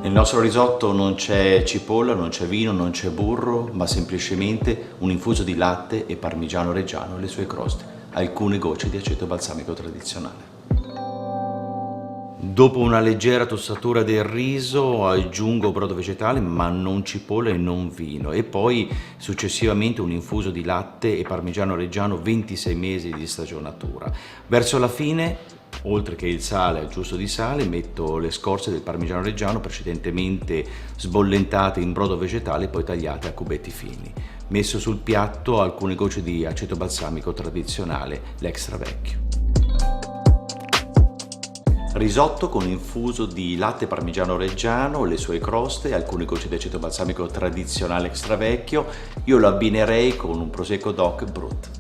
Nel nostro risotto non c'è cipolla, non c'è vino, non c'è burro, ma semplicemente un infuso di latte e parmigiano reggiano e le sue croste, alcune gocce di aceto balsamico tradizionale. Dopo una leggera tossatura del riso aggiungo brodo vegetale, ma non cipolla e non vino, e poi successivamente un infuso di latte e parmigiano reggiano 26 mesi di stagionatura. Verso la fine, oltre che il sale al giusto di sale, metto le scorze del parmigiano reggiano precedentemente sbollentate in brodo vegetale e poi tagliate a cubetti fini. Messo sul piatto alcune gocce di aceto balsamico tradizionale, l'extra vecchio. Risotto con infuso di latte parmigiano reggiano, le sue croste, alcune gocce di aceto balsamico tradizionale extra vecchio. Io lo abbinerei con un prosecco DOC Brut.